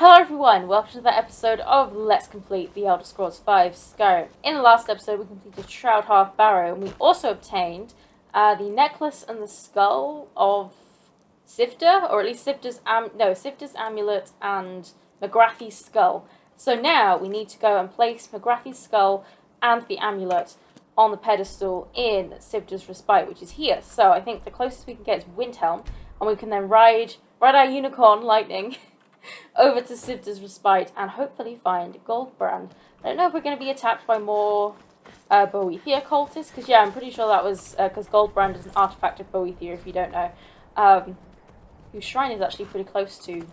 Hello everyone, welcome to that episode of Let's Complete the Elder Scrolls V Skyrim. In the last episode we completed Shroud Half Barrow, and we also obtained the necklace and the skull of Sifter, or at least Sifter's amulet and McGrathie's skull. So now we need to go and place McGrathie's skull and the amulet on the pedestal in Sifter's Respite, which is here. So I think the closest we can get is Windhelm, and we can then ride our unicorn, Lightning, over to Sifter's Respite and hopefully find Goldbrand. I don't know if we're going to be attacked by more Boethia cultists, because yeah, I'm pretty sure that was because Goldbrand is an artifact of Boethia, if you don't know. Whose shrine is actually pretty close to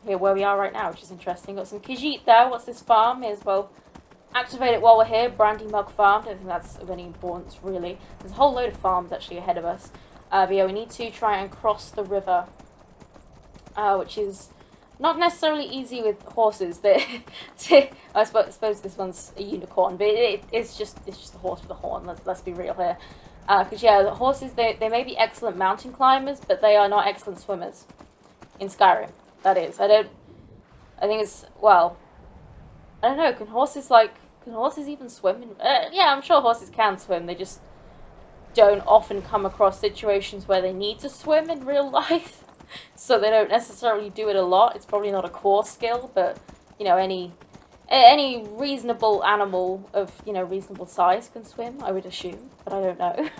here where we are right now, which is interesting. Got some Khajiit there. What's this farm? May as well activate it while we're here. Brandy Mug Farm. Don't think that's of any importance, really. There's a whole load of farms actually ahead of us. But yeah, we need to try and cross the river, which is not necessarily easy with horses. I suppose this one's a unicorn, but it's just a horse with a horn. Let's be real here. Because yeah, the horses they may be excellent mountain climbers, but they are not excellent swimmers. In Skyrim, that is. I think it's, well, I don't know. Can horses even swim? Yeah, I'm sure horses can swim. They just don't often come across situations where they need to swim in real life. So they don't necessarily do it a lot. It's probably not a core skill, but you know, any reasonable animal of reasonable size can swim, I would assume, but I don't know.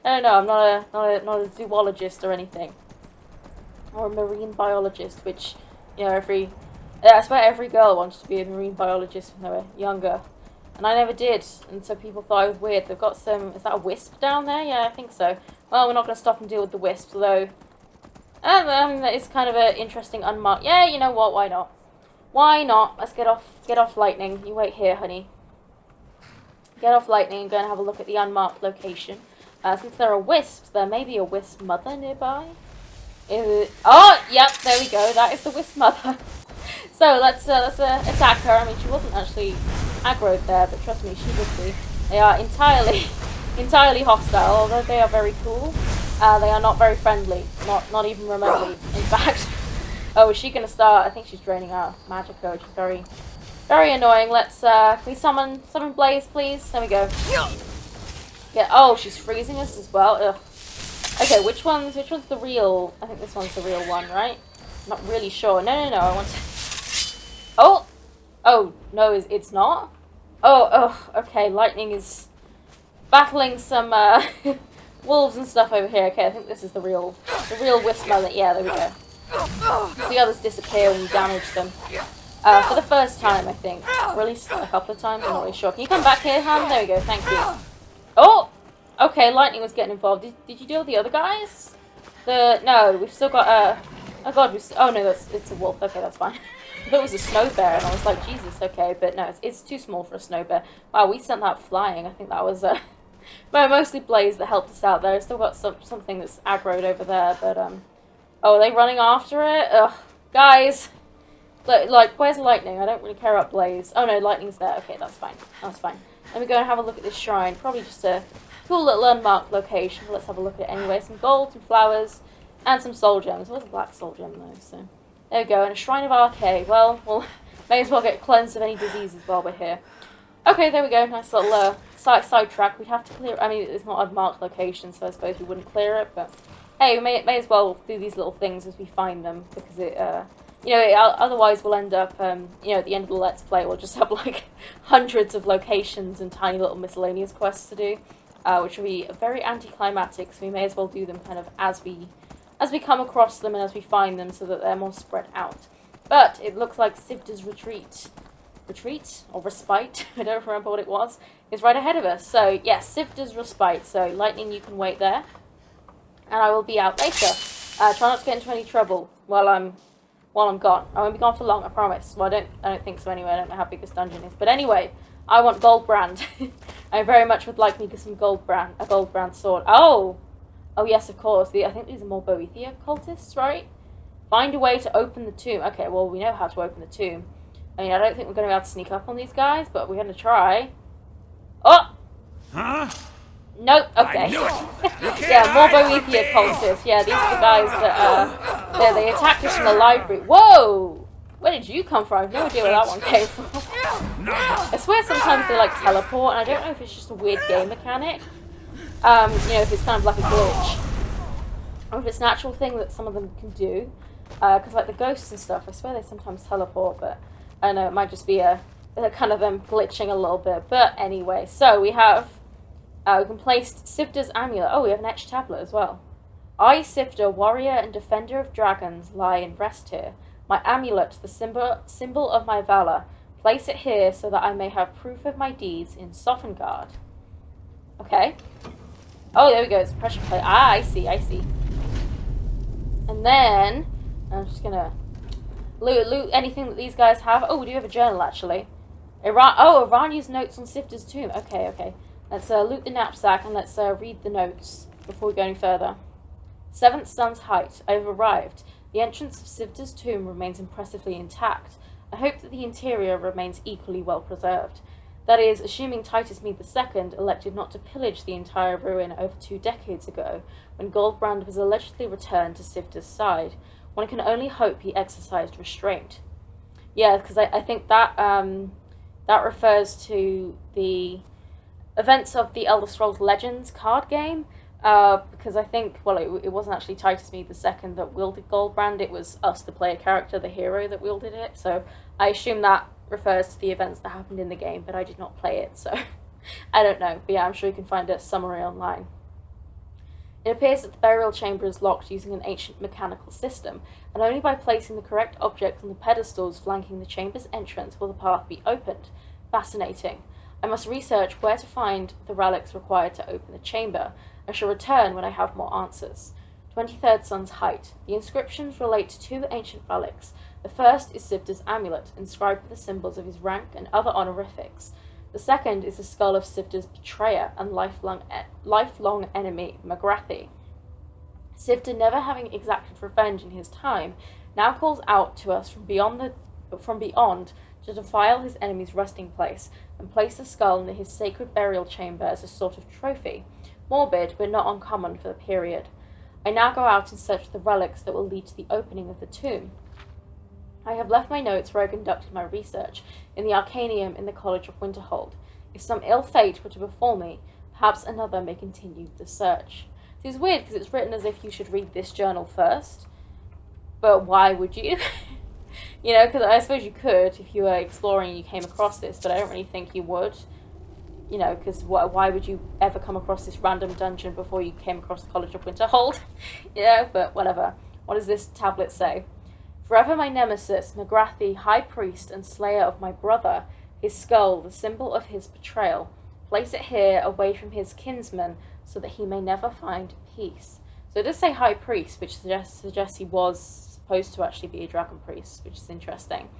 I don't know. I'm not a zoologist or anything, or a marine biologist, which I swear every girl wants to be a marine biologist when they were younger, and I never did, and so people thought I was weird. They've got some. Is that a wisp down there? Yeah, I think so. Well, we're not going to stop and deal with the wisps, although. That is kind of an interesting unmarked. Yeah, you know what? Why not? Why not? Let's get off Lightning. You wait here, honey. Get off Lightning and go and have a look at the unmarked location. Since there are wisps, there may be a wisp mother nearby. Oh, yep, there we go. That is the wisp mother. So let's attack her. I mean, she wasn't actually aggroed there, but trust me, she would be. They are entirely hostile, although they are very cool. They are not very friendly, not even remotely, in fact. Oh, is she going to start? I think she's draining our Magica, which is very, very annoying. Let's, can we summon Blaze, please? There we go. Yeah, oh, she's freezing us as well. Ugh. Okay, which one's the real? I think this one's the real one, right? I'm not really sure. No, I want to... Oh, no, it's not? Oh, okay, Lightning is battling some, wolves and stuff over here. Okay, I think this is the real wisp mother. Yeah, there we go. The others disappear when you damage them. For the first time, I think. Or at least a couple of times, I'm not really sure. Can you come back here, Han? There we go, thank you. Oh! Okay, Lightning was getting involved. Did you deal with the other guys? No, we've still got, oh god, oh no, it's a wolf. Okay, that's fine. I thought it was a snow bear, and I was like, Jesus, okay, but no, it's too small for a snow bear. Wow, we sent that flying. I think that was, well, mostly Blaze that helped us out there. I've still got something that's aggroed over there, but, oh, are they running after it? Ugh, guys. Like, where's Lightning? I don't really care about Blaze. Oh, no, Lightning's there. Okay, that's fine. That's fine. Let me go and have a look at this shrine. Probably just a cool little unmarked location. Let's have a look at it anyway. Some gold, some flowers, and some soul gems. Where's a black soul gem, though? So, there we go. And a shrine of Arcade. Well, may as well get cleansed of any diseases while we're here. Okay, there we go. Nice little sidetrack. We'd have to clear. I mean, it's not a marked location, so I suppose we wouldn't clear it. But hey, we may as well do these little things as we find them, because it, otherwise we'll end up, at the end of the Let's Play, we'll just have like hundreds of locations and tiny little miscellaneous quests to do, which will be very anticlimactic. So we may as well do them kind of as we come across them and as we find them, so that they're more spread out. But it looks like Sifter's retreat or respite, I don't remember what it was, is right ahead of us. So yes, Sifter's Respite. So Lightning, you can wait there, and I will be out later. Try not to get into any trouble while I'm gone. I won't be gone for long, I promise. Well, I don't think so anyway. I don't know how big this dungeon is, but anyway, I want Goldbrand. I very much would like me to some a Goldbrand sword. Oh yes, of course. I think these are more Boethia cultists, right? Find a way to open the tomb. Okay, well, we know how to open the tomb. I mean, I don't think we're going to be able to sneak up on these guys, but we're going to try. Oh! Huh? Nope, okay. Yeah, more Boethia cultists. Yeah, these are the guys that, they attacked us from the library. Whoa! Where did you come from? I have no idea where that one came from. I swear sometimes they like teleport, and I don't know if it's just a weird game mechanic. You know, if it's kind of like a glitch. Or if it's an actual thing that some of them can do. Because like the ghosts and stuff, I swear they sometimes teleport, but I don't know, it might just be a kind of them glitching a little bit. But anyway, so we have, we can place Sifter's amulet. Oh, we have an etched tablet as well. I, Sifter, warrior and defender of dragons, lie and rest here. My amulet, the symbol of my valor. Place it here so that I may have proof of my deeds in Sovngarde. Okay. Oh, there we go. It's a pressure plate. Ah, I see. And then I'm just gonna loot anything that these guys have. Oh, we do have a journal actually. Irania's notes on Sifter's tomb. Okay. Let's loot the knapsack and let's read the notes before we go any further. 7th sun's height. I have arrived. The entrance of Sifter's tomb remains impressively intact. I hope that the interior remains equally well preserved. That is, assuming Titus Mede II elected not to pillage the entire ruin over 2 decades ago, when Goldbrand was allegedly returned to Sifter's side. One can only hope he exercised restraint. Yeah, because I think that that refers to the events of the Elder Scrolls Legends card game. Because I think, well, it wasn't actually Titus Mede II that wielded Goldbrand, it was us, the player character, the hero, that wielded it. So I assume that refers to the events that happened in the game, but I did not play it, so I don't know. But yeah, I'm sure you can find a summary online. It appears that the burial chamber is locked using an ancient mechanical system, and only by placing the correct objects on the pedestals flanking the chamber's entrance will the path be opened. Fascinating. I must research where to find the relics required to open the chamber. I shall return when I have more answers. 23rd sun's height. The inscriptions relate to 2 ancient relics. The first is Sifter's amulet, inscribed with the symbols of his rank and other honorifics. The second is the skull of Sifter's betrayer and lifelong enemy, Magrathi. Sifter, never having exacted revenge in his time, now calls out to us from beyond to defile his enemy's resting place and place the skull near his sacred burial chamber as a sort of trophy. Morbid, but not uncommon for the period. I now go out in search of the relics that will lead to the opening of the tomb. I have left my notes where I conducted my research, in the Arcanaeum in the College of Winterhold. If some ill fate were to befall me, perhaps another may continue the search. This is weird because it's written as if you should read this journal first, but why would you? You know, because I suppose you could if you were exploring and you came across this, but I don't really think you would. You know, because why would you ever come across this random dungeon before you came across the College of Winterhold? You know, but whatever. What does this tablet say? Forever my nemesis, Magrathi, high priest and slayer of my brother, his skull, the symbol of his betrayal. Place it here, away from his kinsmen, so that he may never find peace. So it does say high priest, which suggests he was supposed to actually be a dragon priest, which is interesting.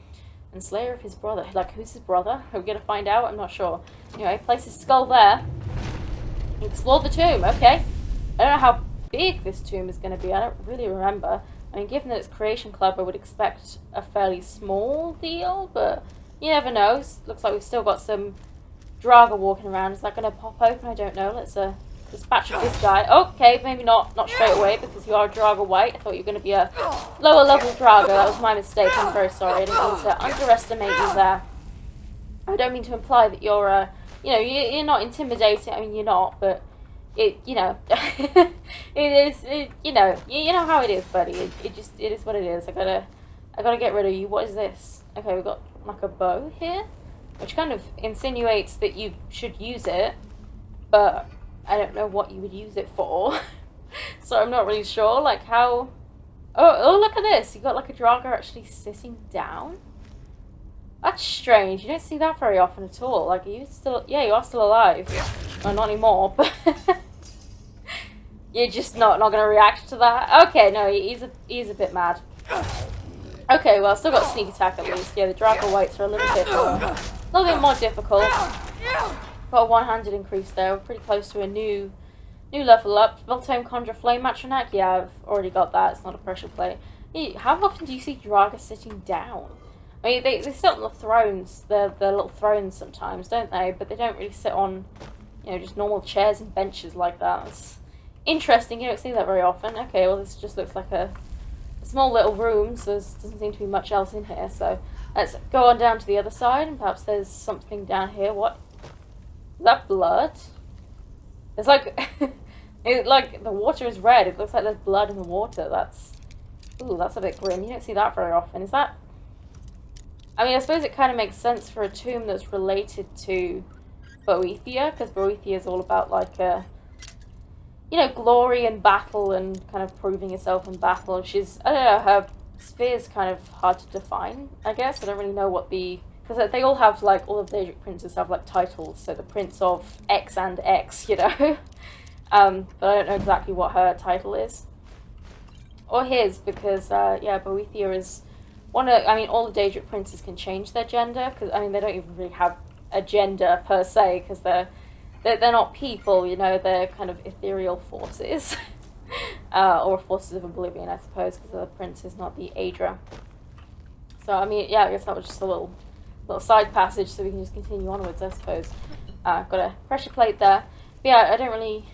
And slayer of his brother. Like, who's his brother? Are we going to find out? I'm not sure. Anyway, place his skull there. Explore the tomb. Okay. I don't know how big this tomb is going to be. I don't really remember. I mean, given that it's Creation Club, I would expect a fairly small deal, but you never know. Looks like we've still got some Draga walking around. Is that going to pop open? I don't know. Let's dispatch of this guy. Okay, maybe not straight away, because you are a Draga White. I thought you were going to be a lower level Draga. That was my mistake. I'm very sorry. I didn't mean to underestimate you there. I don't mean to imply that you're, you're not intimidating. I mean, you're not, but it is, you know how it is, buddy. It is what it is. I gotta get rid of you. What is this? Okay, we've got like a bow here, which kind of insinuates that you should use it, but I don't know what you would use it for. So I'm not really sure, like how... Oh, look at this! You got like a Draga actually sitting down? That's strange. You don't see that very often at all. Like, are you still... Yeah, you are still alive. Well, not anymore, but... You're just not gonna react to that? Okay, no, he's a bit mad. Okay, well, I've still got sneak attack at least. Yeah, the Draco Whites are a little bit more difficult. Got a one-handed increase there. We're pretty close to a new level up. Voltome Conjure Flame Matronac. Yeah, I've already got that. It's not a pressure plate. How often do you see Draga sitting down? I mean, they sit on the thrones, the little thrones sometimes, don't they? But they don't really sit on, just normal chairs and benches like that. It's interesting. You don't see that very often. Okay, well, this just looks like a small little room, so there doesn't seem to be much else in here. So let's go on down to the other side, and perhaps there's something down here. What? Is that blood? It's like, like the water is red. It looks like there's blood in the water. That's a bit grim. You don't see that very often. Is that? I mean, I suppose it kind of makes sense for a tomb that's related to Boethia, because Boethia is all about like glory and battle and kind of proving yourself in battle. She's, I don't know, her sphere's kind of hard to define, I guess. I don't really know what because they all have, like, all of the Daedric princes have, like, titles. So the Prince of X and X, you know? But I don't know exactly what her title is. Or his, because, Boethia is all the Daedric princes can change their gender, because, I mean, they don't even really have a gender, per se, because they're not people, you know, they're kind of ethereal forces. Or forces of oblivion, I suppose, because the prince is not the Aedra. So, I mean, yeah, I guess that was just a little side passage, so we can just continue onwards, I suppose. Got a pressure plate there. But yeah, I don't really...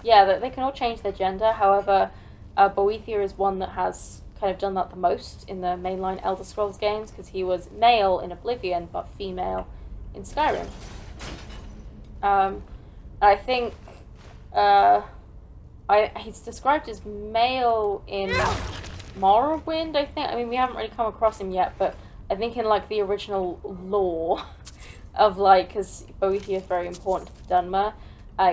Yeah, they can all change their gender, however, Boethia is one that has kind of done that the most in the mainline Elder Scrolls games, because he was male in Oblivion, but female in Skyrim. I think he's described as male in Morrowind, I think. I mean, we haven't really come across him yet, but I think in, like, the original lore of, like, because Boethia is very important to Dunmer,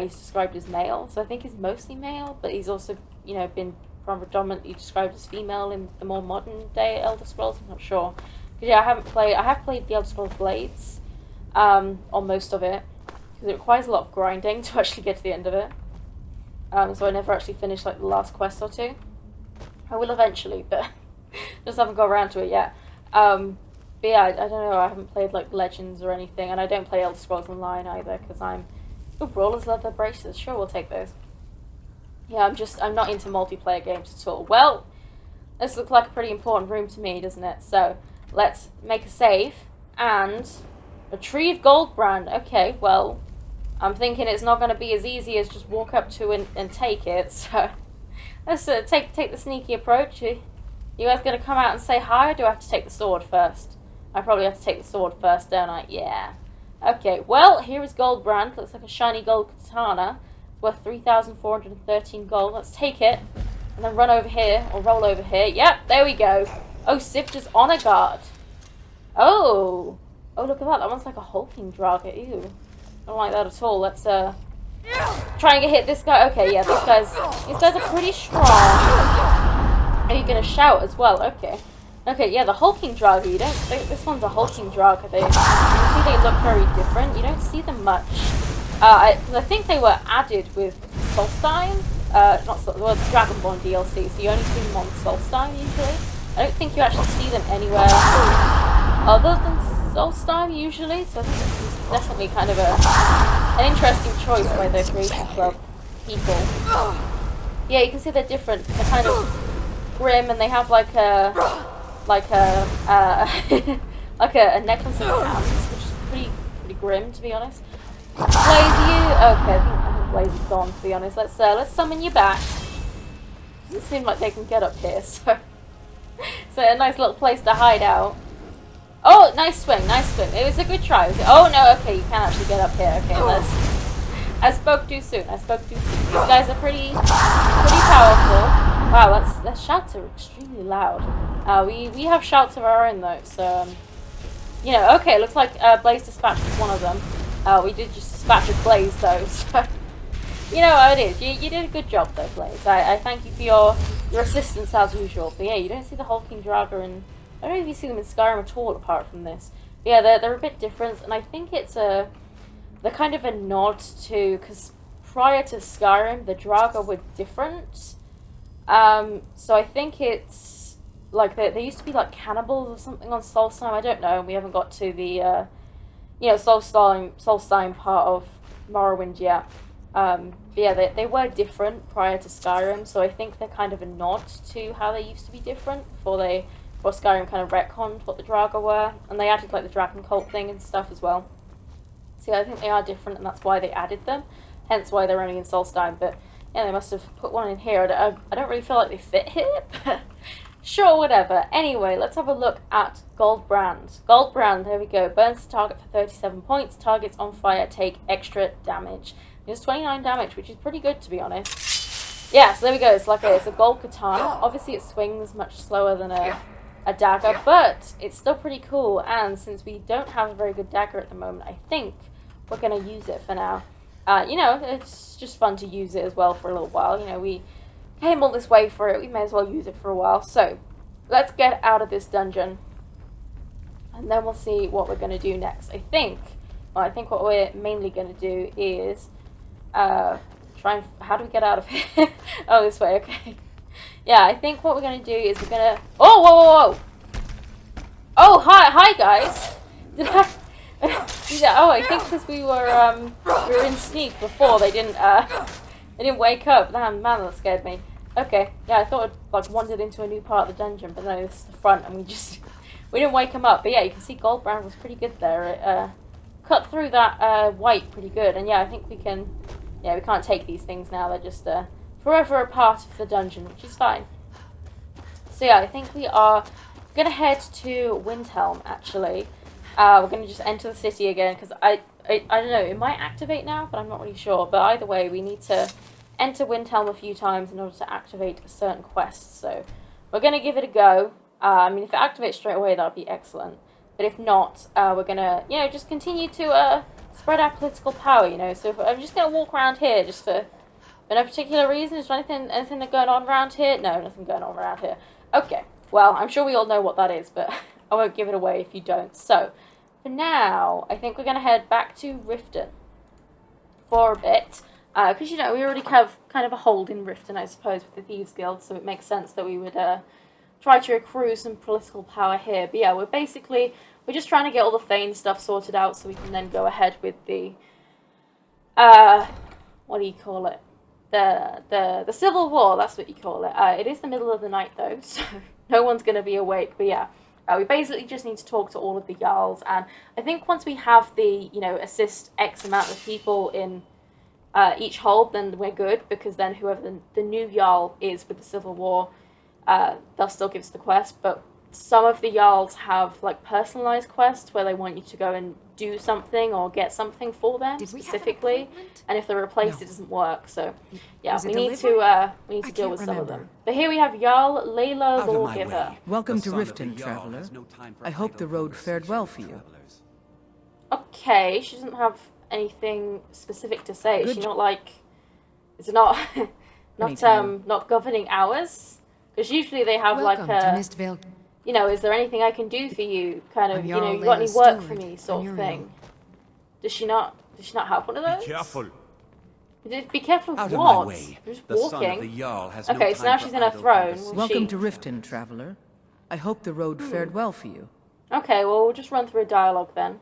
he's described as male, so I think he's mostly male, but he's also, you know, been predominantly described as female in the more modern day Elder Scrolls. I'm not sure. Because, yeah, I have played the Elder Scrolls Blades, on most of it, because it requires a lot of grinding to actually get to the end of it. So I never actually finished, like, the last quest or two. I will eventually, but just haven't got around to it yet. But yeah, I don't know, I haven't played, like, Legends or anything, and I don't play Elder Scrolls Online either, because I'm... Oh, Brawler's Leather Braces, sure, we'll take those. Yeah, I'm not into multiplayer games at all. Well, this looks like a pretty important room to me, doesn't it? So, let's make a save, and retrieve Goldbrand. Okay, well, I'm thinking it's not going to be as easy as just walk up to and take it, so... Let's take the sneaky approach. You guys going to come out and say hi, or do I have to take the sword first? I probably have to take the sword first, don't I? Yeah. Okay, well, here is Goldbrand. Looks like a shiny gold katana. It's worth 3,413 gold. Let's take it, and then run over here, or roll over here. Yep, there we go. Oh, Sifter's Honor Guard. Oh. Oh, look at that. That one's like a hulking Draga. Ew. I don't like that at all. Let's, try and hit this guy. Okay, yeah, these guys are pretty strong. Are you gonna shout as well? Okay. Okay, yeah, the hulking Draga, this one's a hulking Draga. You see they look very different. You don't see them much. Because I think they were added with Solstheim. Dragonborn DLC, so you only see them on Solstheim usually. I don't think you actually see them anywhere other than Solstheim usually, so I think it's definitely kind of an interesting choice by the Creation Club people. Yeah, you can see they're different. They're kind of grim, and they have like a necklace of hands, which is pretty grim, to be honest. Blaze, okay, I think Blaze is gone, to be honest. Let's summon you back. Doesn't seem like they can get up here, so a nice little place to hide out. Oh, nice swing. It was a good try. Oh no, okay, you can actually get up here. Okay, I spoke too soon. These guys are pretty powerful. Wow, their shouts are extremely loud. We have shouts of our own though, so you know. Okay, looks like Blaze dispatched one of them. We did just dispatch a Blaze though, so you know how it is. You did a good job though, Blaze. I thank you for your assistance as usual. But yeah, you don't see the hulking Draga, and I don't know if you see them in Skyrim at all apart from this. But yeah, they're a bit different, and I think they're kind of a nod to, because prior to Skyrim, the Draga were different. So I think it's like they used to be like cannibals or something on Solstheim. I don't know. We haven't got to the Solstheim part of Morrowind yet. But yeah, they were different prior to Skyrim, so I think they're kind of a nod to how they used to be different before Skyrim kind of retconned what the Draga were, and they added like the dragon cult thing and stuff as well. So yeah, I think they are different, and that's why they added them. Hence why they're only in Solstheim. But Yeah, they must have put one in here. I don't really feel like they fit here, but sure, whatever. Anyway, let's have a look at Gold Brand. Gold Brand, there we go. Burns the target for 37 points. Targets on fire take extra damage. It's 29 damage, which is pretty good, to be honest. Yeah, so there we go. It's like it's a gold katana. Obviously, it swings much slower than a dagger, but it's still pretty cool. And since we don't have a very good dagger at the moment, I think we're going to use it for now. You know, it's just fun to use it as well for a little while. You know, we came all this way for it. We may as well use it for a while. So, let's get out of this dungeon. And then we'll see what we're going to do next. I think what we're mainly going to do is try and... How do we get out of here? Oh, this way, okay. Yeah, I think what we're going to do is we're going to... Oh, whoa, whoa, whoa! Oh, hi guys! Did I... Yeah, oh, I think because we were in sneak before, they didn't wake up. Damn, man, that scared me. Okay, yeah, I thought I'd like wandered into a new part of the dungeon, but no, this is the front, and we didn't wake them up. But yeah, you can see Gold Brand was pretty good there. It cut through that white pretty good, and yeah, I think we can. Yeah, we can't take these things now. They're just forever a part of the dungeon, which is fine. So yeah, I think we are gonna head to Windhelm actually. We're going to just enter the city again, because I don't know, it might activate now, but I'm not really sure. But either way, we need to enter Windhelm a few times in order to activate a certain quest. So we're going to give it a go. I mean, if it activates straight away, that would be excellent. But if not, we're going to, you know, just continue to spread our political power, you know. So if, I'm just going to walk around here just for no particular reason. Is there anything going on around here? No, nothing going on around here. Okay, well, I'm sure we all know what that is, but... I won't give it away if you don't. So, for now, I think we're going to head back to Riften for a bit. Because, you know, we already have kind of a hold in Riften, I suppose, with the Thieves Guild. So it makes sense that we would try to accrue some political power here. But yeah, we're just trying to get all the Thane stuff sorted out so we can then go ahead with the, what do you call it? The Civil War, that's what you call it. It is the middle of the night, though, so no one's going to be awake. But yeah. We basically just need to talk to all of the Jarls, and I think once we have the, you know, assist X amount of people in each hold, then we're good, because then whoever the new Jarl is with the Civil War, they'll still give us the quest, but some of the Jarls have, like, personalised quests where they want you to go and do something or get something for them specifically, and if they're replaced, it doesn't work, so, yeah, we need to deal with some of them. But here we have Jarl Layla Lawgiver. Welcome to Riften, traveler. I hope the road fared well for you. Okay, she doesn't have anything specific to say. Is she not, like... Is it not... not governing hours? Because usually they have, like, a... You know, is there anything I can do for you? Kind of, you know, you got any work for me, sort of thing. Does she not have one of those? Be careful. Be careful of what? Out of my way. Just walking. Okay, so now she's in her throne. Welcome to Riften, traveler. I hope the road fared well for you. Okay, well, we'll just run through a dialogue then.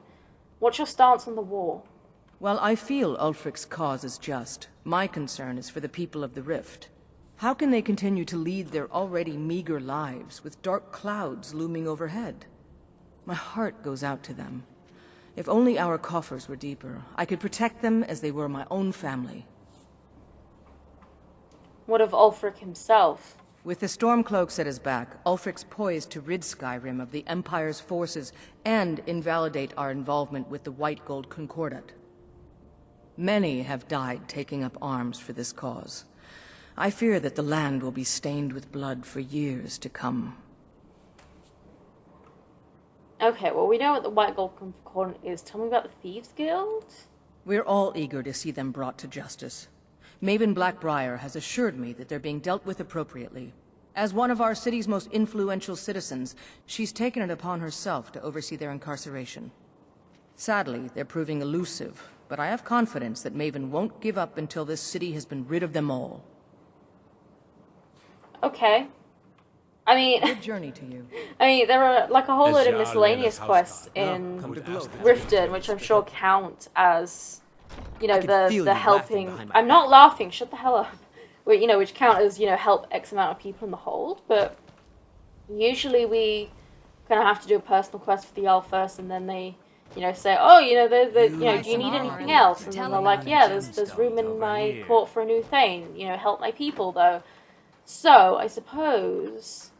What's your stance on the war? Well, I feel Ulfric's cause is just. My concern is for the people of the Rift. How can they continue to lead their already meager lives with dark clouds looming overhead? My heart goes out to them. If only our coffers were deeper, I could protect them as they were my own family. What of Ulfric himself? With the Stormcloaks at his back, Ulfric's poised to rid Skyrim of the Empire's forces and invalidate our involvement with the White Gold Concordat. Many have died taking up arms for this cause. I fear that the land will be stained with blood for years to come. Okay, well, we know what the White Gold Concordat is. Tell me about the Thieves Guild? We're all eager to see them brought to justice. Maven Blackbriar has assured me that they're being dealt with appropriately. As one of our city's most influential citizens, she's taken it upon herself to oversee their incarceration. Sadly, they're proving elusive, but I have confidence that Maven won't give up until this city has been rid of them all. Okay. I mean... Good journey to you. I mean, there are like a whole load of miscellaneous quests in Riften, which I'm sure count as, you know, the helping... I'm not laughing, shut the hell up. You know, which count as, you know, help X amount of people in the hold, but usually we kind of have to do a personal quest for the Jarl first, and then they you know, say, oh, you know, you know, Nice do you need and anything hard. else? And then Tell they're him like, about yeah, it. there's room in my Here. court for a new thane. You know, help my people though. So I suppose.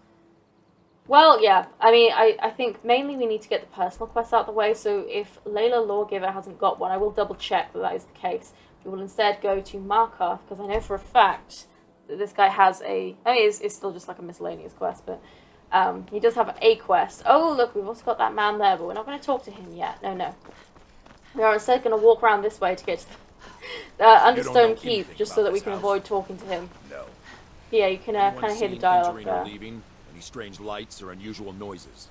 Well, yeah. I mean, I think mainly we need to get the personal quests out of the way. So if Layla Lawgiver hasn't got one, I will double check that is the case. We will instead go to Markarth because I know for a fact that this guy has a. I mean, it's still just like a miscellaneous quest, but. He does have a quest. Oh, look, we've also got that man there, but we're not going to talk to him yet. No. We are instead going to walk around this way to get to the Understone Keep, just so that we can avoid talking to him. No. Yeah, you can kind of hear the dialogue there. Leaving? Any strange lights or unusual noises?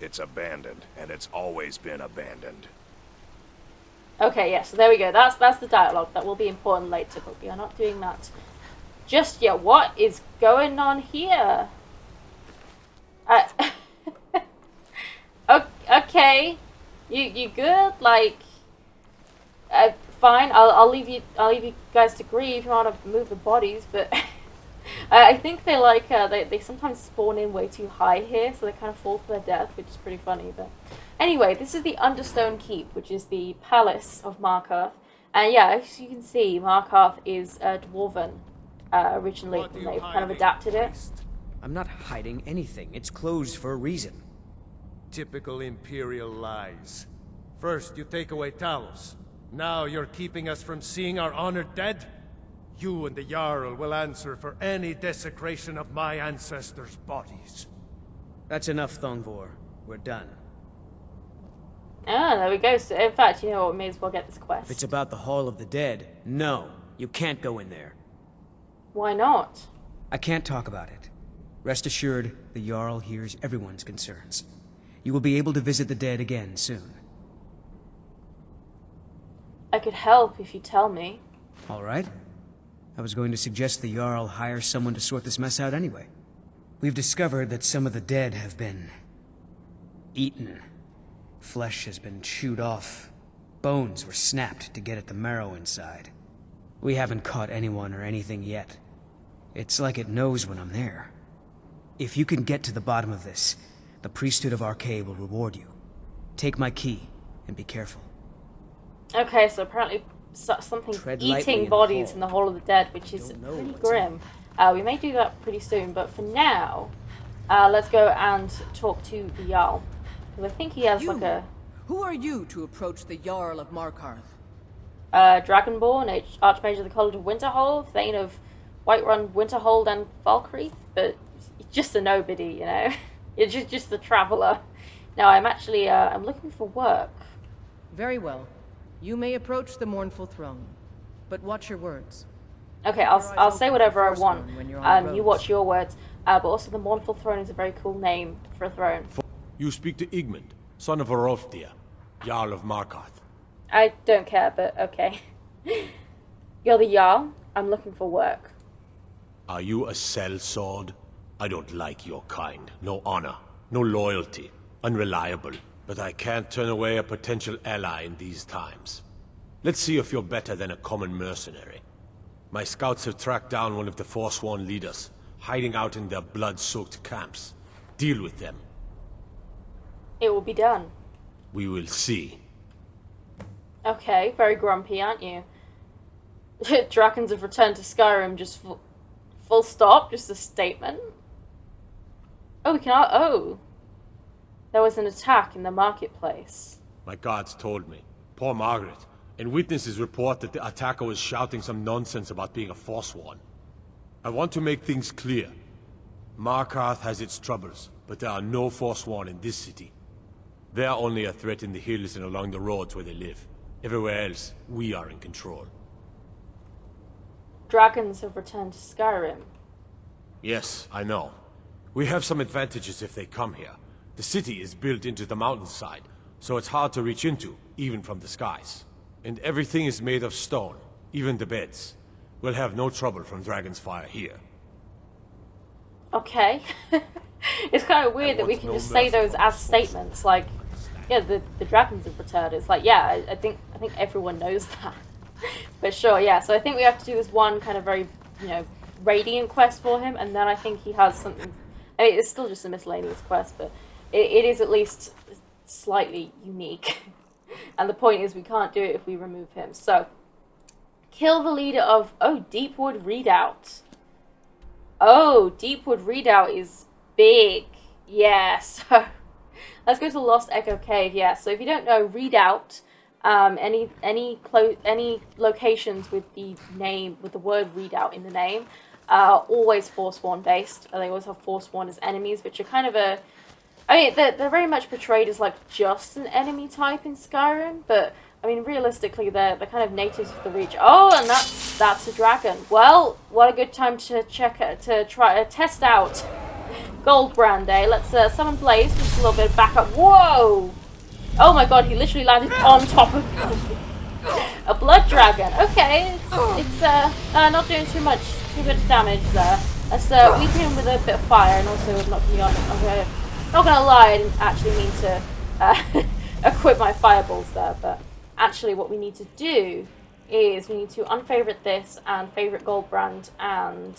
It's abandoned, and it's always been abandoned. Okay, yeah, so there we go. That's the dialogue. That will be important later, but we are not doing that just yet. What is going on here? Okay, you good? Like, fine. I'll leave you guys to grieve. You want to move the bodies, but I think they like they sometimes spawn in way too high here, so they kind of fall to their death, which is pretty funny. But anyway, this is the Understone Keep, which is the palace of Markarth, and yeah, as you can see, Markarth is dwarven originally, and they've kind of adapted it. I'm not hiding anything. It's closed for a reason. Typical Imperial lies. First, you take away Talos. Now you're keeping us from seeing our honored dead? You and the Jarl will answer for any desecration of my ancestors' bodies. That's enough, Thongvor. We're done. Ah, there we go. So, in fact, you know what? We may as well get this quest. If it's about the Hall of the Dead, no. You can't go in there. Why not? I can't talk about it. Rest assured, the Jarl hears everyone's concerns. You will be able to visit the dead again soon. I could help if you tell me. All right. I was going to suggest the Jarl hire someone to sort this mess out anyway. We've discovered that some of the dead have been eaten. Flesh has been chewed off. Bones were snapped to get at the marrow inside. We haven't caught anyone or anything yet. It's like it knows when I'm there. If you can get to the bottom of this, the priesthood of Arcade will reward you. Take my key, and be careful. Okay, so apparently something's Tread lightly eating in the bodies hall. in the Hall of the Dead, which is Don't know pretty what's grim. We may do that pretty soon, but for now, let's go and talk to the Jarl. Because I think he has like a... Who are you to approach the Jarl of Markarth? Dragonborn, Archmage of the College of Winterhold, Thane of Whiterun, Winterhold, and Valkyrie, but just a nobody, you know? You're just a traveller. Now, I'm actually, I'm looking for work. Very well. You may approach the mournful throne, but watch your words. Okay, I'll say whatever I want. When you're on the You roads. watch your words. But also, the mournful throne is a very cool name for a throne. You speak to Igmund, son of Orolfdir, Jarl of Markarth. I don't care, but okay. You're the Jarl. I'm looking for work. Are you a sellsword? I don't like your kind. No honor, no loyalty, unreliable. But I can't turn away a potential ally in these times. Let's see if you're better than a common mercenary. My scouts have tracked down one of the Forsworn leaders, hiding out in their blood-soaked camps. Deal with them. It will be done. We will see. Okay, very grumpy, aren't you? Dragons have returned to Skyrim, just full stop, just a statement. Oh, we can... Oh! There was an attack in the marketplace. My guards told me. Poor Margaret. And witnesses report that the attacker was shouting some nonsense about being a Forsworn. I want to make things clear. Markarth has its troubles, but there are no Forsworn in this city. They are only a threat in the hills and along the roads where they live. Everywhere else, we are in control. Dragons have returned to Skyrim. Yes, I know. We have some advantages if they come here. The city is built into the mountainside, so it's hard to reach into, even from the skies. And everything is made of stone, even the beds. We'll have no trouble from Dragon's Fire here. Okay. It's kind of weird that we can just say those as statements, like, yeah, the dragons have returned. It's like, yeah, I think everyone knows that. But sure, yeah, so I think we have to do this one kind of very, you know, radiant quest for him, and then I think he has something... I mean, it's still just a miscellaneous quest, but it is at least slightly unique. And the point is we can't do it if we remove him. So, kill the leader of... Oh, Deepwood Redoubt. Oh, Deepwood Redoubt is big. Yeah, so... Let's go to Lost Echo Cave. Yeah, so if you don't know, Redoubt... any locations with the name, with the word Redoubt in the name, are always Forsworn based. They always have Forsworn as enemies, which are kind of a... I mean, they're very much portrayed as, like, just an enemy type in Skyrim, but, I mean, realistically, they're kind of natives of the Reach. Oh, and that's a dragon. Well, what a good time to test out Goldbrand, eh? Let's summon Blaze, just a little bit of backup. Whoa! Oh my god, he literally landed on top of a blood dragon. Okay, it's not doing too much damage there. Let's weaken him with a bit of fire and also knock me on. Okay. Not gonna lie, I didn't actually mean to equip my fireballs there, but actually what we need to do is we need to unfavorite this and favorite Goldbrand and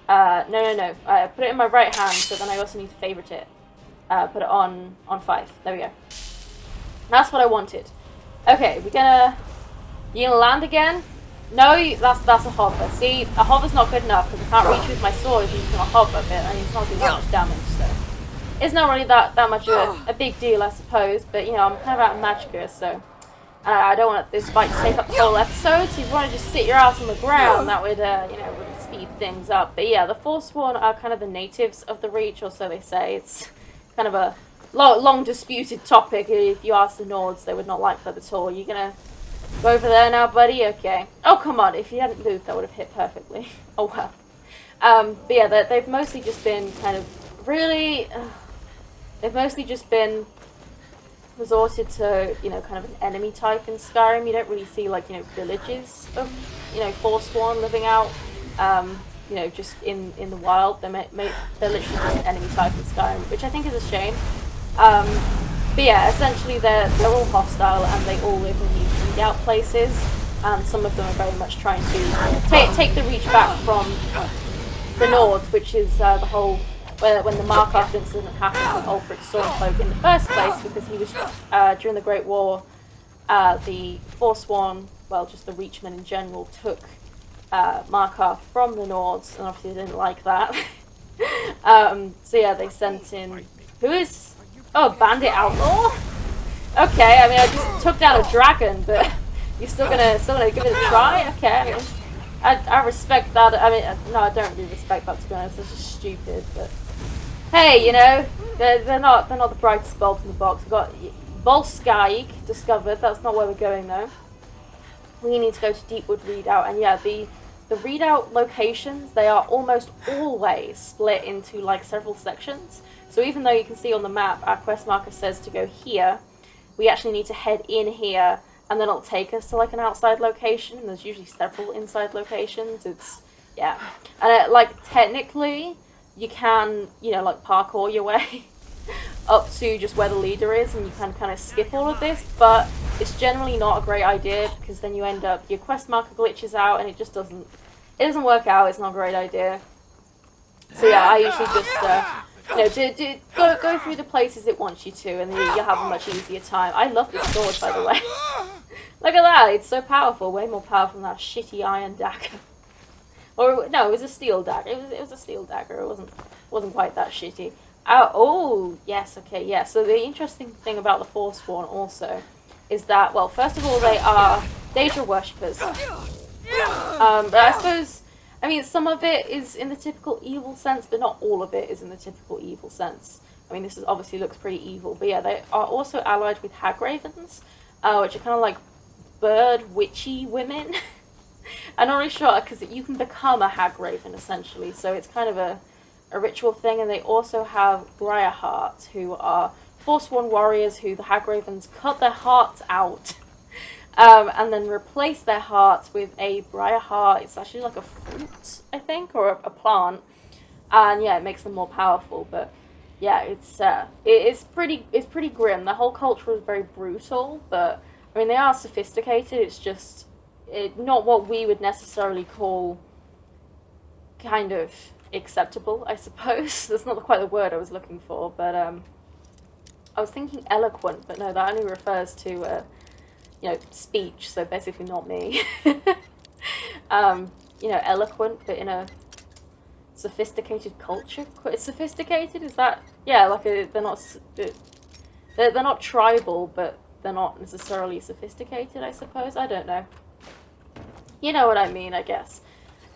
no. Put it in my right hand, so then I also need to favorite it. Put it on 5. There we go. That's what I wanted. Okay, you gonna land again? No, that's a hover. See, a hover's not good enough because I can't reach with my sword if he's gonna hover a bit and it's not doing that much damage, so. It's not really that much of a big deal, I suppose, but, you know, I'm kind of out of magicka, so I don't want this fight to take up the whole episode, so if you want to just sit your ass on the ground, that would, you know, would speed things up. But yeah, the Forsworn are kind of the natives of the Reach, or so they say. It's kind of a long disputed topic. If you ask the Nords, they would not like that at all. You gonna go over there now, buddy? Okay. Oh, come on, if you hadn't moved, that would have hit perfectly. Oh, well. But yeah, they've mostly just been kind of really... They've mostly just been resorted to, you know, kind of an enemy type in Skyrim. You don't really see, like, you know, villages of, you know, Forsworn living out, you know, just in the wild. They're literally just an enemy type in Skyrim, which I think is a shame. But yeah, essentially they're all hostile and they all live in these readout places. And some of them are very much trying to take the Reach back from the North, which is the whole... when the Markarth incident happened with Ulfric Stormcloak in the first place, because he was, during the Great War, the Forsworn, well, just the Reachmen in general, took Markarth from the Nords, and obviously they didn't like that. So yeah, they sent in... Who is... Oh, Bandit Outlaw? Okay, I mean, I just took down a dragon, but you're still gonna give it a try? Okay, I mean... I respect that. I mean, no, I don't really respect that, to be honest. It's just stupid, but... Hey, you know, they're not the brightest bulbs in the box. We've got Volskaig discovered. That's not where we're going, though. We need to go to Deepwood Redoubt, and yeah, the Redoubt locations, they are almost always split into, like, several sections. So even though you can see on the map, our quest marker says to go here, we actually need to head in here, and then it'll take us to, like, an outside location, and there's usually several inside locations. It's, yeah. And, like, technically... You can, you know, like, parkour your way up to just where the leader is, and you can kind of skip all of this, but it's generally not a great idea, because then you end up, your quest marker glitches out, and it just doesn't work out. It's not a great idea. So yeah, I usually just, you know, go through the places it wants you to, and then you'll have a much easier time. I love this sword, by the way. Look at that, it's so powerful, way more powerful than that shitty iron dagger. Or no, it was a steel dagger. It was a steel dagger. It wasn't quite that shitty. Oh yes, okay, yeah. So the interesting thing about the Forsworn also is that, well, first of all, they are Daedra worshippers. But I suppose, I mean, some of it is in the typical evil sense, but not all of it is in the typical evil sense. I mean, this is obviously looks pretty evil, but yeah, they are also allied with hagravens, which are kind of like bird witchy women. I'm not really sure, because you can become a hagraven, essentially, so it's kind of a ritual thing, and they also have Briarhearts, who are Forsworn warriors who the hagravens cut their hearts out, and then replace their hearts with a Briarheart. It's actually like a fruit, I think, or a plant, and yeah, it makes them more powerful, but yeah, it's pretty grim. The whole culture is very brutal, but, I mean, they are sophisticated. It's just... not what we would necessarily call kind of acceptable, I suppose. That's not quite the word I was looking for, but I was thinking eloquent, but no, that only refers to, you know, speech, so basically not me. You know, eloquent, but in a sophisticated culture. Sophisticated, is that? Yeah, like they're not tribal, but they're not necessarily sophisticated, I suppose. I don't know. You know what I mean, I guess.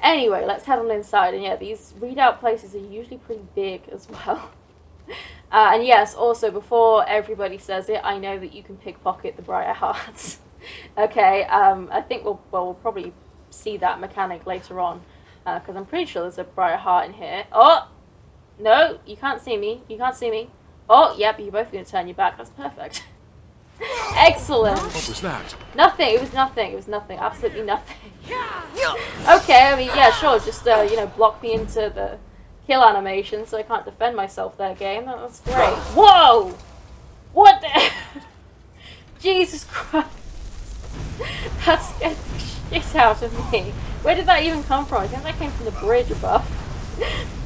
Anyway, let's head on inside, and yeah, these readout places are usually pretty big as well. And yes, also, before everybody says it, I know that you can pickpocket the Briar Hearts. Okay, I think we'll probably see that mechanic later on, because I'm pretty sure there's a Briar Heart in here. Oh! No, you can't see me. You can't see me. Oh, yep, you're both going to turn your back. That's perfect. Excellent. What was that? Nothing. It was nothing. It was nothing. Absolutely nothing. Okay, I mean, yeah, sure. Just, you know, block me into the kill animation so I can't defend myself there, game. That's great. Whoa! What the... Jesus Christ. That scared the shit out of me. Where did that even come from? I think that came from the bridge above.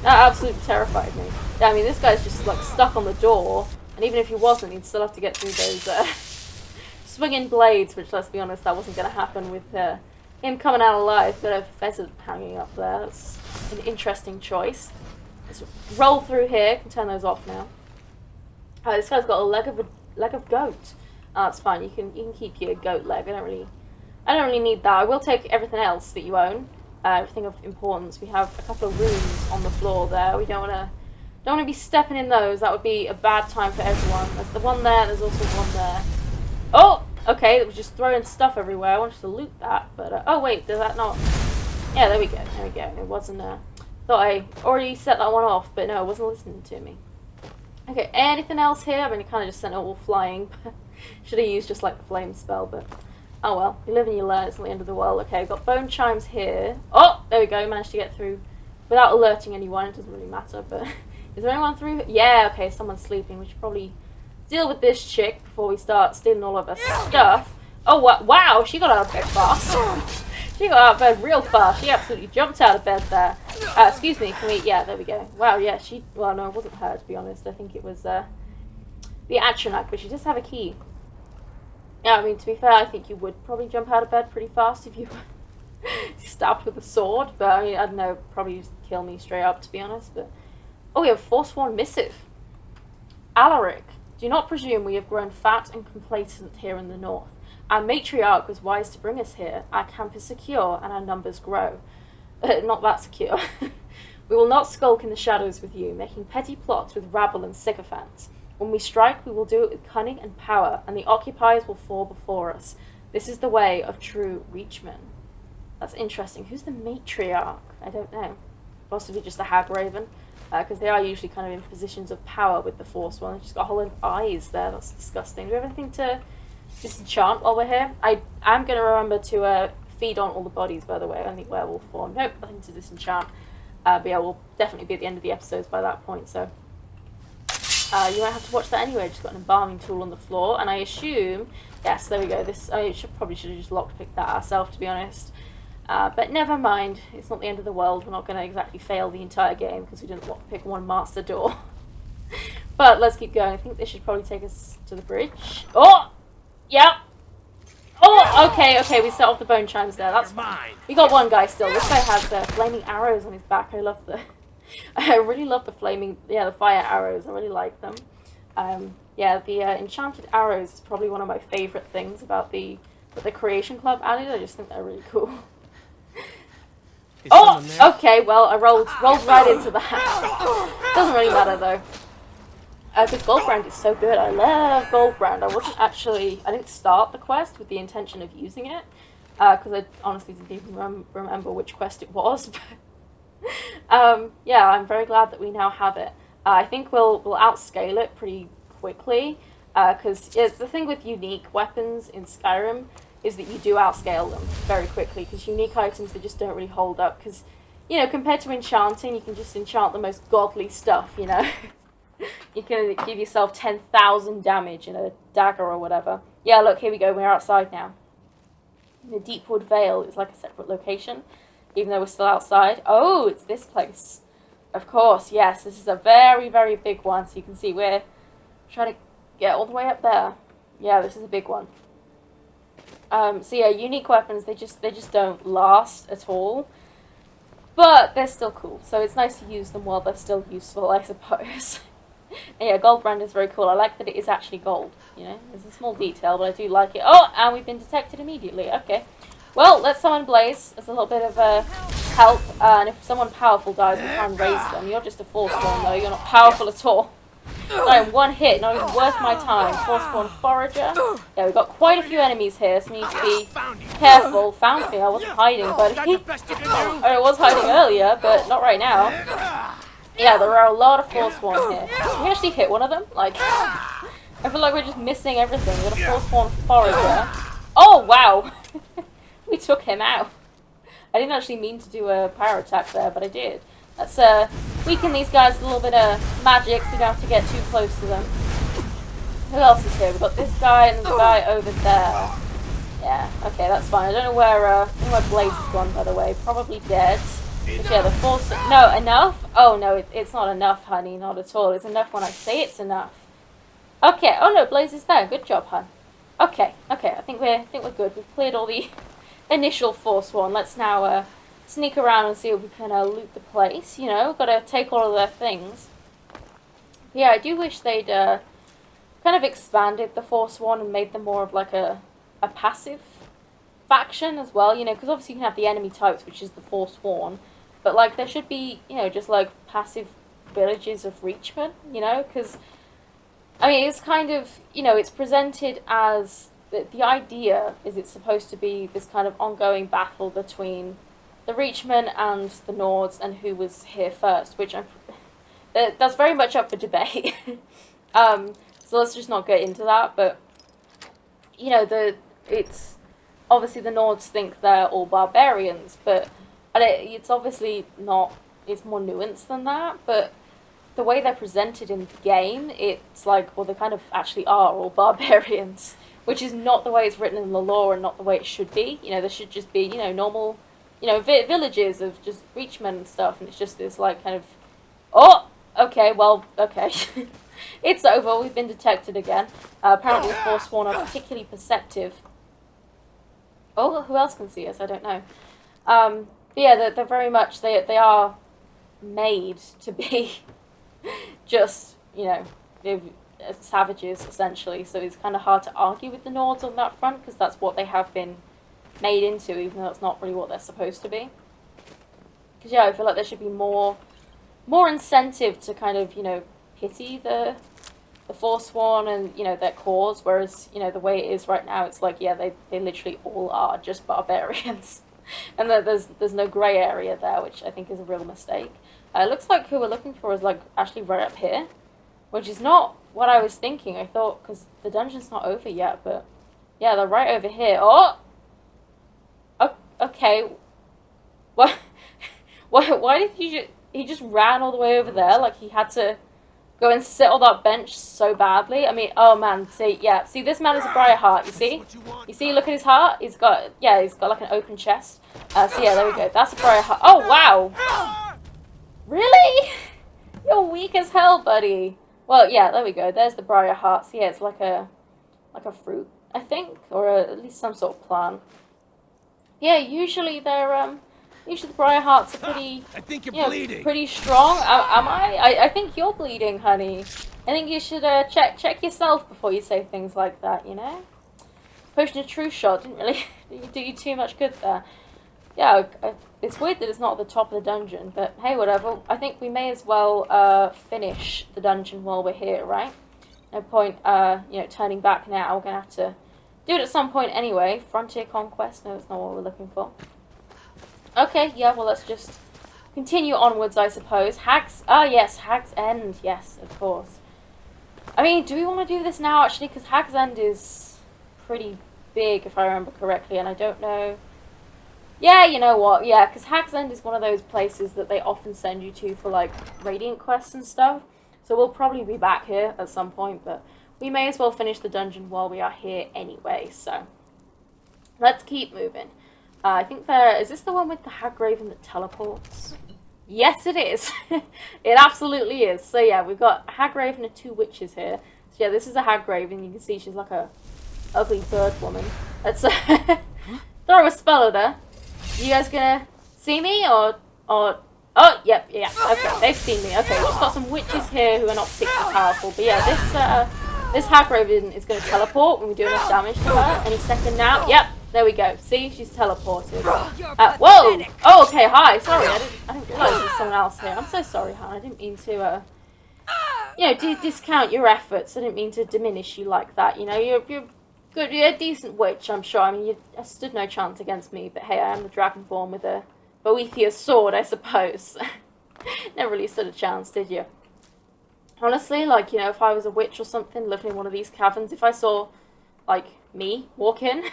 That absolutely terrified me. Yeah, I mean, this guy's just, like, stuck on the door. And even if he wasn't, he'd still have to get through those swinging blades, which, let's be honest, that wasn't going to happen with him coming out alive. Got a pheasant hanging up there. That's an interesting choice. Let's roll through here. Can turn those off now. This guy's got a leg of goat. That's fine. You can keep your goat leg. I don't really need that. I will take everything else that you own. Everything of importance. We have a couple of runes on the floor there. We don't want to be stepping in those. That would be a bad time for everyone. There's the one there. There's also one there. Oh, okay. It was just throwing stuff everywhere. I wanted to loot that, but oh wait, did that not? Yeah, there we go. There we go. It wasn't. Thought I already set that one off, but no, it wasn't listening to me. Okay. Anything else here? I mean, it kind of just sent it all flying. Should have used just like the flame spell, but oh well. You live and you learn. It's not the end of the world. Okay, I've got bone chimes here. Oh, there we go. Managed to get through without alerting anyone. It doesn't really matter, but. Is there anyone through? Yeah, okay, someone's sleeping. We should probably deal with this chick before we start stealing all of her stuff. Oh, wow, she got out of bed fast. She got out of bed real fast. She absolutely jumped out of bed there. Excuse me, can we... Yeah, there we go. Wow, yeah, she... Well, no, it wasn't her, to be honest. I think it was the Atronach, but she does have a key. Yeah, I mean, to be fair, I think you would probably jump out of bed pretty fast if you were stabbed with a sword. But, I mean, I don't know, probably just kill me straight up, to be honest, but... Oh, we have a forsworn missive. Alaric, do not presume we have grown fat and complacent here in the north. Our matriarch was wise to bring us here. Our camp is secure, and our numbers grow. Not that secure. We will not skulk in the shadows with you, making petty plots with rabble and sycophants. When we strike, we will do it with cunning and power, and the occupiers will fall before us. This is the way of true reachmen. That's interesting. Who's the matriarch? I don't know. Possibly just a hag raven. Because they are usually kind of in positions of power with the Forsworn. They've just got a whole eyes there. That's disgusting. Do we have anything to disenchant while we're here? I am going to remember to feed on all the bodies, by the way. Only werewolf form. Nope, nothing to disenchant. But yeah, we'll definitely be at the end of the episodes by that point, so... you won't have to watch that anyway. Just got an embalming tool on the floor. And I assume... Yes, there we go. This probably should have just lockpicked that ourselves, to be honest. But never mind, it's not the end of the world. We're not going to exactly fail the entire game because we didn't pick one master door. But let's keep going. I think this should probably take us to the bridge. Oh! Yep! Oh, okay, we set off the bone chimes there. That's fine. We got one guy still. This guy has flaming arrows on his back. I really love the the fire arrows. I really like them. Yeah, the enchanted arrows is probably one of my favorite things about the Creation Club added. I just think they're really cool. Oh, okay, well, I rolled right into that. Doesn't really matter, though. Because Goldbrand is so good. I love Goldbrand. I didn't start the quest with the intention of using it. Because I honestly didn't even remember which quest it was. But, yeah, I'm very glad that we now have it. I think we'll outscale it pretty quickly. Because the thing with unique weapons in Skyrim is that you do outscale them very quickly, because unique items, they just don't really hold up, because, you know, compared to enchanting, you can just enchant the most godly stuff, you know. You can give yourself 10,000 damage in a dagger or whatever. Yeah, look, here we go, we're outside now. The Deepwood Vale is like a separate location, even though we're still outside. Oh, it's this place. Of course, yes, this is a very, very big one, so you can see we're trying to get all the way up there. Yeah, this is a big one. So yeah, unique weapons, they just don't last at all. But they're still cool, so it's nice to use them while they're still useful, I suppose. And yeah, gold brand is very cool. I like that it is actually gold, you know? It's a small detail, but I do like it. Oh, and we've been detected immediately. Okay. Well, let's summon Blaze as a little bit of help. And if someone powerful dies, we try and raise them. You're just a Forspawn, though. You're not powerful at all. No, one hit, not even worth my time. Forspawn Forager. Yeah, we've got quite a few enemies here, so we need to be careful. Found me, I wasn't hiding, but I was hiding earlier, but not right now. Yeah, there are a lot of Forspawn here. Can we actually hit one of them? Like, I feel like we're just missing everything. We've got a Forspawn Forager. Oh, wow! We took him out. I didn't actually mean to do a power attack there, but I did. Let's weaken these guys with a little bit of magic so we don't have to get too close to them. Who else is here? We've got this guy and the guy over there. Yeah, okay, that's fine. I don't know where Blaze has gone, by the way. Probably dead. But yeah, the force... No, enough? Oh, no, it's not enough, honey. Not at all. It's enough when I say it's enough. Okay. Oh, no, Blaze is there. Good job, hun. Okay. I think we're good. We've cleared all the initial Forspawn. Let's now sneak around and see if we can loot the place. You know, gotta take all of their things. Yeah, I do wish they'd kind of expanded the Forspawn and made them more of like a passive faction as well. You know, because obviously you can have the enemy types, which is the Forspawn. But, like, there should be, you know, just, like, passive villages of Reachmen, you know? Because, I mean, it's kind of, you know, it's presented as... The idea is it's supposed to be this kind of ongoing battle between the Reachmen and the Nords and who was here first, which that's very much up for debate. So let's just not get into that, but, you know, it's... Obviously the Nords think they're all barbarians, but... And it's obviously not, it's more nuanced than that, but the way they're presented in the game, it's like, well, they kind of actually are all barbarians, which is not the way it's written in the lore and not the way it should be. You know, there should just be, you know, normal, you know, villages of just Reachmen and stuff, and it's just this, like, kind of, oh, okay, well, okay. It's over, we've been detected again. Apparently the Forspawn are particularly perceptive. Oh, who else can see us? I don't know. But yeah, they're very much, they are made to be just, you know, savages, essentially. So it's kind of hard to argue with the Nords on that front, because that's what they have been made into, even though it's not really what they're supposed to be. Because, yeah, I feel like there should be more incentive to kind of, you know, pity the Forspawn and, you know, their cause, whereas, you know, the way it is right now, it's like, yeah, they literally all are just barbarians. And there's no grey area there, which I think is a real mistake. It looks like who we're looking for is, like, actually right up here, which is not what I was thinking. I thought, because the dungeon's not over yet, but yeah, they're right over here. Oh! Okay. What? Why did he just ran all the way over there, like he had to go and sit on that bench so badly? I mean, oh man, see this man is a Briar Heart, you see? You see, look at his heart? He's got like an open chest. So yeah, there we go. That's a Briar Heart. Oh, wow! Really? You're weak as hell, buddy. Well, yeah, there we go. There's the Briar Heart. So yeah, it's like a fruit, I think, or at least some sort of plant. Yeah, usually they're, usually the Briar Hearts are pretty, I think you're bleeding. Pretty strong. Am I? I think you're bleeding, honey. I think you should check yourself before you say things like that, you know? Potion of True Shot didn't really do you too much good there. Yeah, it's weird that it's not at the top of the dungeon, but hey, whatever. I think we may as well finish the dungeon while we're here, right? No point, you know, turning back now. We're gonna have to do it at some point anyway. Frontier Conquest? No, that's not what we're looking for. Okay, yeah, well, let's just continue onwards, I suppose. Yes, Hag's End. Yes, of course. I mean, do we want to do this now, actually? Because Hag's End is pretty big, if I remember correctly, and I don't know... Yeah, you know what? Yeah, because Hag's End is one of those places that they often send you to for, like, Radiant quests and stuff. So we'll probably be back here at some point, but we may as well finish the dungeon while we are here anyway, so... Let's keep moving. I think is this the one with the Hagraven that teleports? Yes, it is. It absolutely is. So yeah, we've got Hagraven and 2 witches here. So Yeah, this is a hag grave, and you can see she's like a ugly bird woman. Let's throw a spell at her. You guys gonna see me, or... Oh, yep, yeah, okay, they've seen me. Okay, we've got some witches here who are not particularly powerful. But yeah, this hag raven is going to teleport when we do enough damage to her any second now. Yep, there we go. See, she's teleported. Whoa! Oh, okay, hi. Sorry, I didn't realize there was someone else here. I'm so sorry, hon. I didn't mean to, you know, discount your efforts. I didn't mean to diminish you like that. You know, you're good. You're a decent witch, I'm sure. I mean, you stood no chance against me. But hey, I am the Dragonborn with a Boethiah's sword, I suppose. Never really stood a chance, did you? Honestly, like, you know, if I was a witch or something living in one of these caverns, if I saw, like, me walk in,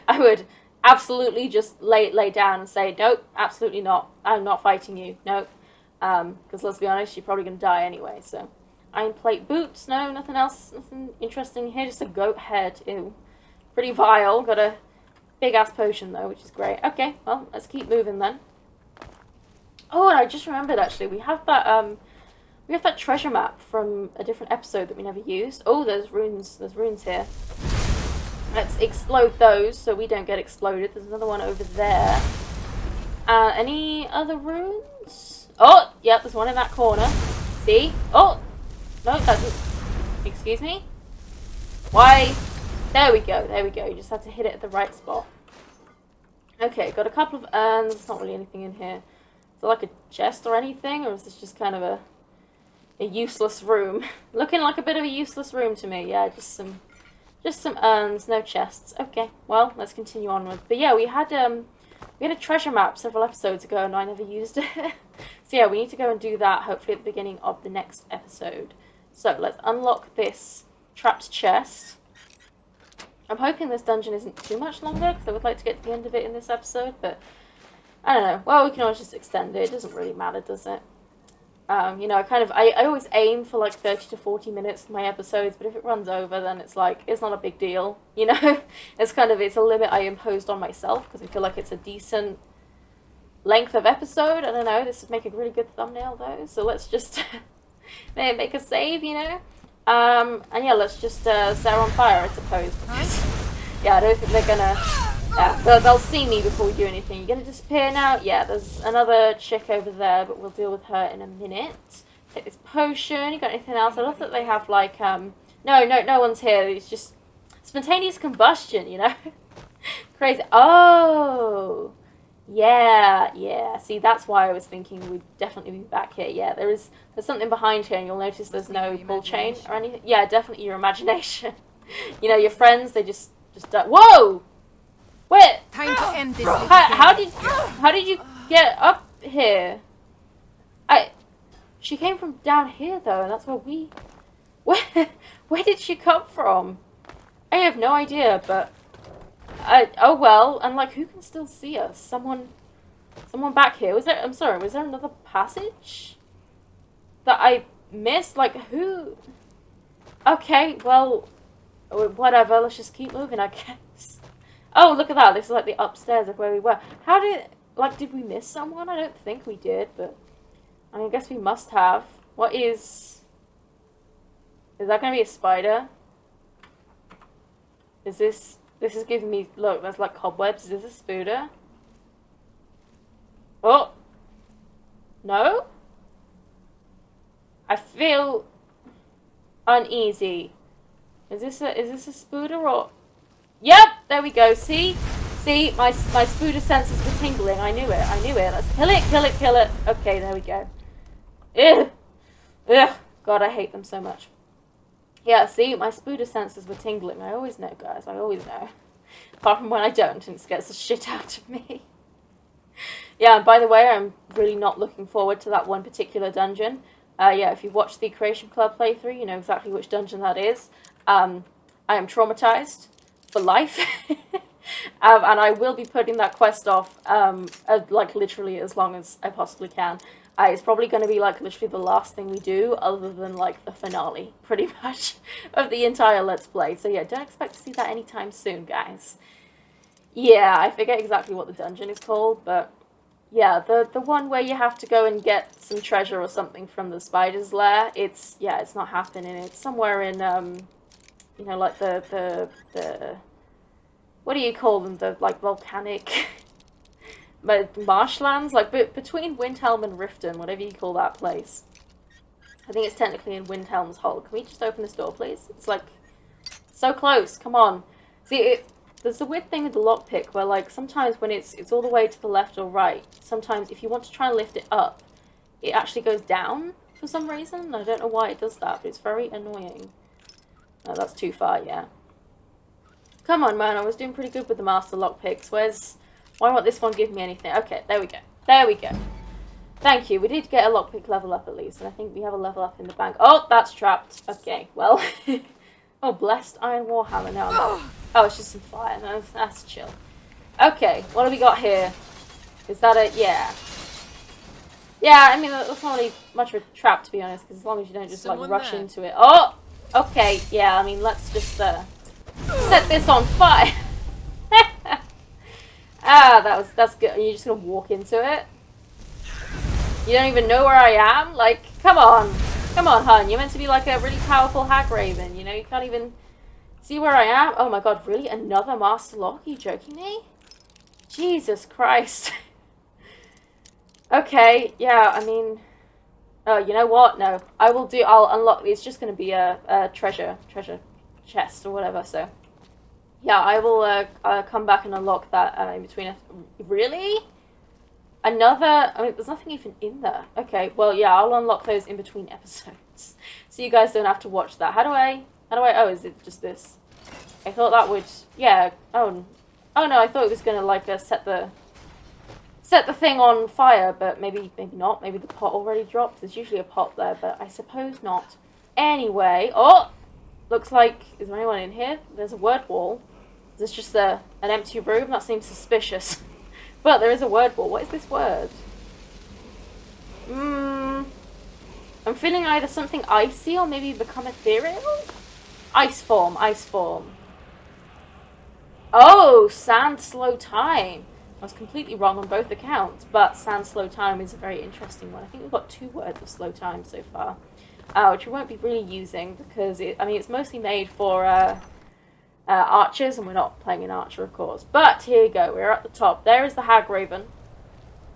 I would absolutely just lay down and say, nope, absolutely not. I'm not fighting you. Nope. Because let's be honest, you're probably going to die anyway, so. Iron plate boots, no, nothing else, nothing interesting here, just a goat head, ew. Pretty vile, got a big-ass potion, though, which is great. Okay, well, let's keep moving, then. Oh, and I just remembered, actually, we have that treasure map from a different episode that we never used. Oh, there's runes here. Let's explode those so we don't get exploded. There's another one over there. Any other runes? Oh, yep, there's one in that corner. See? Oh, no, that's... Excuse me? Why? There we go, there we go. You just have to hit it at the right spot. Okay, got a couple of urns. There's not really anything in here. Is there like a chest or anything? Or is this just kind of a useless room? Looking like a bit of a useless room to me. Yeah, just some urns, no chests. Okay, well, let's continue onward. But yeah, we had a treasure map several episodes ago and I never used it. So yeah, we need to go and do that hopefully at the beginning of the next episode. So let's unlock this trapped chest. I'm hoping this dungeon isn't too much longer because I would like to get to the end of it in this episode, but I don't know. Well, we can always just extend it. It doesn't really matter, does it? You know, I always aim for like 30 to 40 minutes for my episodes, but if it runs over, then it's like, it's not a big deal, you know? It's a limit I imposed on myself because I feel like it's a decent length of episode. I don't know, this would make a really good thumbnail though, so let's just make a save, you know? And yeah, let's just set her on fire, I suppose, because, yeah, I don't think they're gonna, yeah, they'll see me before we do anything. You're gonna disappear now? Yeah, there's another chick over there, but we'll deal with her in a minute. Take this potion. You got anything else? I love that they have, like, no one's here. It's just spontaneous combustion, you know? Crazy. Oh! Yeah. See, that's why I was thinking we'd definitely be back here. Yeah, there's something behind here, and you'll notice there's no pull chain or anything. Yeah, definitely your imagination. You know, your friends, they just whoa! Where? Time to end this. How did you get up here? She came from down here though, and that's where we. Where did she come from? I have no idea, but oh well. And like, who can still see us? Someone back here. Was there? I'm sorry. Was there another passage that I missed? Like who? Okay, well, whatever. Let's just keep moving, I guess. Oh, look at that. This is like the upstairs of where we were. Did we miss someone? I don't think we did, but I mean, I guess we must have. What is that going to be a spider? This is giving me, look, there's like cobwebs. Is this a spooder? Oh. No? I feel uneasy. Is this a spooder or... Yep, there we go. See, my spooder senses were tingling. I knew it. Let's kill it. Okay, there we go. Ugh. God, I hate them so much. Yeah, see, my spooder senses were tingling. I always know, guys. I always know. Apart from when I don't, and it scares the shit out of me. Yeah, and by the way, I'm really not looking forward to that one particular dungeon. Yeah, if you watch the Creation Club playthrough, you know exactly which dungeon that is. I am traumatized for life. And I will be putting that quest off, like, literally as long as I possibly can. It's probably going to be, like, literally the last thing we do, other than, like, the finale, pretty much, of the entire Let's Play. So, yeah, don't expect to see that anytime soon, guys. Yeah, I forget exactly what the dungeon is called, but Yeah, the one where you have to go and get some treasure or something from the spider's lair, it's not happening. It's somewhere in you know, like the what do you call them? The like volcanic marshlands, like between Windhelm and Riften, whatever you call that place. I think it's technically in Windhelm's Hold. Can we just open this door, please? It's like so close. Come on. See, there's a weird thing with the lockpick where, like, sometimes when it's all the way to the left or right, sometimes if you want to try and lift it up, it actually goes down for some reason. I don't know why it does that, but it's very annoying. Oh, that's too far, yeah. Come on, man. I was doing pretty good with the master lockpicks. Why won't this one give me anything? Okay, there we go. There we go. Thank you. We did get a lockpick level up at least, and I think we have a level up in the bank. Oh, that's trapped. Okay, well. Oh, blessed iron warhammer. No, oh, it's just some fire. No, that's chill. Okay, what do we got here? Is that a... yeah. Yeah, I mean, that's not really much of a trap, to be honest, because as long as you don't just, like, rush into it. Oh! Okay, yeah, I mean, let's just, set this on fire. Ah, that's good. Are you just gonna walk into it? You don't even know where I am? Like, come on. Come on, hun. You're meant to be like a really powerful hag raven, you know? You can't even see where I am. Oh my god, really? Another master lock? Are you joking me? Jesus Christ. Okay, yeah, I mean... oh, you know what? No. I'll unlock... it's just going to be a treasure chest or whatever, so... yeah, I will come back and unlock that in between... really? Another... I mean, there's nothing even in there. Okay, well, yeah, I'll unlock those in between episodes. So you guys don't have to watch that. How do I... oh, is it just this? I thought that would... yeah. Oh no, I thought it was going to, like, set the thing on fire, but maybe not. Maybe the pot already dropped. There's usually a pot there, but I suppose not. Anyway... oh! Looks like... is there anyone in here? There's a word wall. Is this just an empty room? That seems suspicious. But there is a word wall. What is this word? I'm feeling either something icy or maybe become ethereal? Ice form. Oh, sand slow time. I was completely wrong on both accounts, but sand slow time is a very interesting one. I think we've got 2 words of slow time so far, which we won't be really using because it's mostly made for archers, and we're not playing an archer, of course. But here you go, we're at the top. There is the hag raven,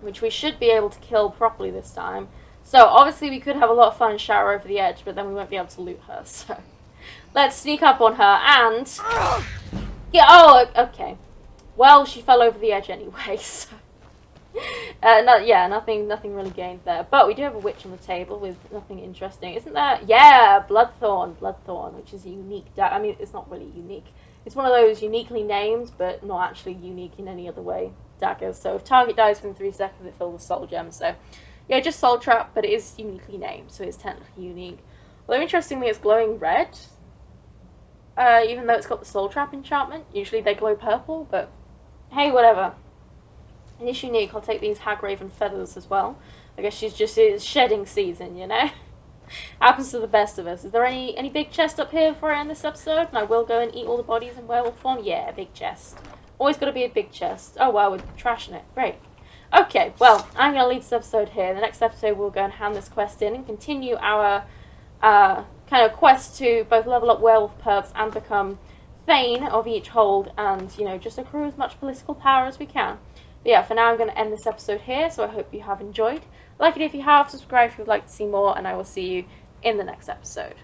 which we should be able to kill properly this time. So obviously we could have a lot of fun and shower over the edge, but then we won't be able to loot her. So let's sneak up on her and yeah. Oh, okay. Well, she fell over the edge anyway. So nothing really gained there. But we do have a witch on the table with nothing interesting, isn't there? Yeah, Bloodthorn, which is a unique. I mean, it's not really unique. It's one of those uniquely named, but not actually unique in any other way, daggers. So if target dies within 3 seconds, it fills with soul gems. So yeah, just soul trap, but it is uniquely named, so it's technically unique. Although interestingly, it's glowing red. Even though it's got the soul trap enchantment, usually they glow purple. But hey, whatever. It is unique. I'll take these hag raven feathers as well. I guess it's shedding season, you know. Happens to the best of us. Is there any big chest up here before I end this episode? And I will go and eat all the bodies in werewolf form. Yeah, big chest. Always got to be a big chest. Oh wow, we're trashing it. Great. Okay, well, I'm going to leave this episode here. In the next episode, we'll go and hand this quest in and continue our kind of quest to both level up werewolf perks and become Thane of each hold, and, you know, just accrue as much political power as we can. But yeah, for now I'm going to end this episode here, so I hope you have enjoyed. Like it if you have, subscribe if you would like to see more, and I will see you in the next episode.